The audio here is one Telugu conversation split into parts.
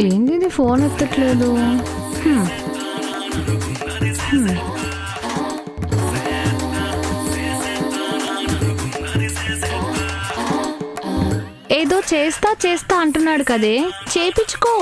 ఏంది ఇది ఫోన్ ఎత్తట్లేదు? ఏదో చేస్తా చేస్తా అంటున్నాడు కదే, చేపించుకో.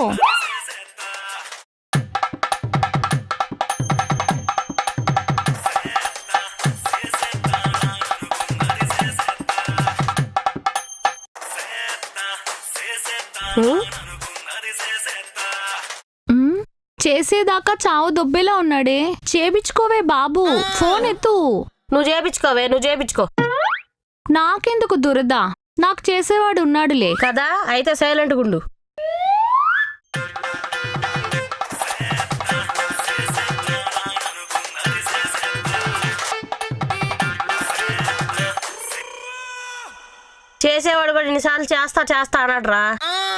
చేసేదాకా చావు దొబ్బేలా ఉన్నాడే, చేపించుకోవే బాబు. ఫోన్ ఎత్తు. నువ్వు చేపించుకో. నాకెందుకు దురద, నాకు చేసేవాడు ఉన్నాడులే కదా. అయితే సైలెంట్ గుండు. చేసేవాడు కూడా ఇన్నిసార్లు చేస్తా అన్నాడురా.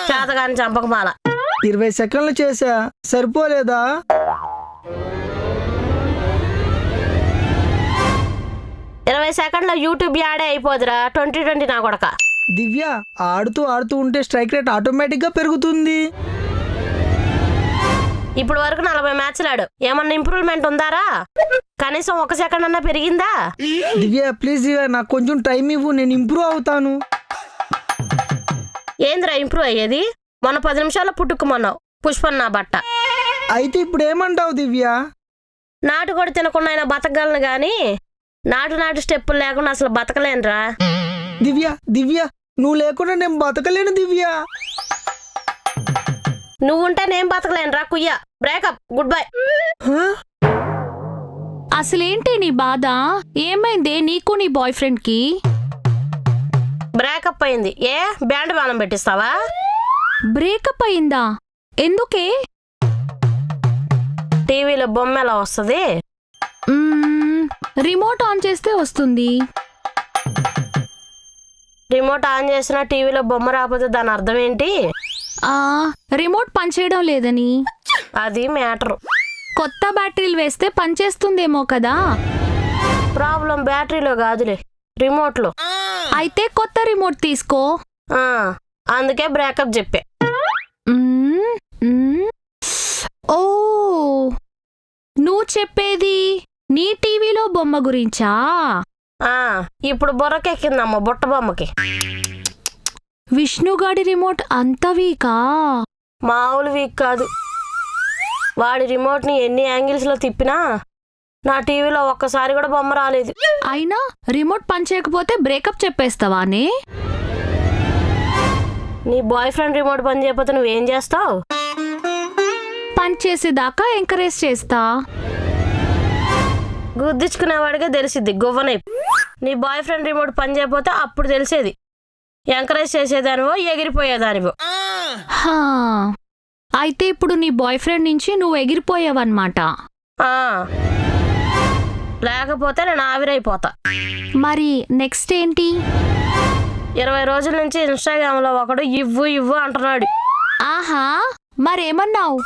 చేతగాని చంపకమాల. 20 సెకండ్లు చేసా, సరిపోలేదా? సెకండ్లో యూట్యూబ్ యాడే అయిపోదురా. 2020 నా కొడక. దివ్య, ఆడుతూ ఉంటే స్ట్రైక్ రేట్ ఆటోమేటిక్ గా పెరుగుతుంది. ఇప్పుడు వరకు 40 మ్యాచ్లు ఆడు. ఏమన్నా ఇంప్రూవ్మెంట్ ఉందారా? కనీసం 1 సెకండ్ అన్నా పెరిగిందా? దివ్య ప్లీజ్ దివ్య, నాకు కొంచెం టైం ఇవ్వు, నేను ఇంప్రూవ్ అవుతాను. ఏంద్రా ఇంప్రూవ్ అయ్యేది? మొన్న 10 నిమిషాల్లో పుట్టుకుమన్నావు పుష్పన్న బట్ట. అయితే ఇప్పుడు ఏమంటావు దివ్య? నాటు కూడా తినకుండా అయినా బతకగలను గాని నాటు స్టెప్పులు లేకుండా అసలు బతకలేనురా. దివ్య నువ్వు లేకుండా నేను బతకలేను దివ్య. నువ్వుంటే నేను బతకలేనురా కుయ్య. Breakup, goodbye. అసలేంటి నీ బాధ? ఏమైందే నీకు నీ బాయ్ ఫ్రెండ్ కి? బ్రేకప్ అయింది. ఏ బ్యాండ్ బాణం పెట్టిస్తావా? బ్రేకప్ అయిందా? ఎందుకే? టీవీలో బొమ్మ ఎలా వస్తుంది? రిమోట్ ఆన్ చేస్తే వస్తుంది. రిమోట్ ఆన్ చేసినా టీవీలో బొమ్మ రాకపోతే దాని అర్థం ఏంటి? రిమోట్ పనిచేయడం లేదని. అది మ్యాటర్. కొత్త బ్యాటరీలు వేస్తే పనిచేస్తుందేమో కదా. ప్రాబ్లం బ్యాటరీలో కాదులే, రిమోట్లో. అయితే కొత్త రిమోట్ తీసుకో. అందుకే బ్రేకప్ చెప్పే. ఓ, నువ్వు చెప్పేది నీ టీవీలో బొమ్మ గురించా? ఇప్పుడు బొర్రకెక్కిందమ్మ బుట్ట బొమ్మకి. విష్ణుగాడి రిమోట్ అంత వీకా? మామూలు వీక్ కాదు. వాడి రిమోట్ని ఎన్ని యాంగిల్స్లో తిప్పినా నా టీవీలో ఒక్కసారి కూడా బొమ్మ రాలేదు. అయినా రిమోట్ పనిచేయకపోతే బ్రేకప్ చెప్పేస్తావానే? నీ బాయ్ ఫ్రెండ్ రిమోట్ పని చేయకపోతే నువ్వేం చేస్తావు? పని చేసేదాకా ఎంకరేజ్ చేస్తా. గుద్దించుకునేవాడిగా తెలిసిద్ది గువ్వనైపు. నీ బాయ్ ఫ్రెండ్ రిమోట్ పని చేయకపోతే అప్పుడు తెలిసేది. ఎంకరేజ్ చేసేదానివో ఎగిరిపోయేదానివో. అయితే ఇప్పుడు నీ బాయ్ ఫ్రెండ్ నుంచి నువ్వు ఎగిరిపోయావన్నమాట. లేకపోతే నేను ఆవిరైపోతా. మరి నెక్స్ట్ ఏంటి? 20 రోజుల నుంచి ఇన్స్టాగ్రామ్ లో ఒకడు ఇవ్వు అంటున్నాడు. ఆహా, మరేమన్నావు?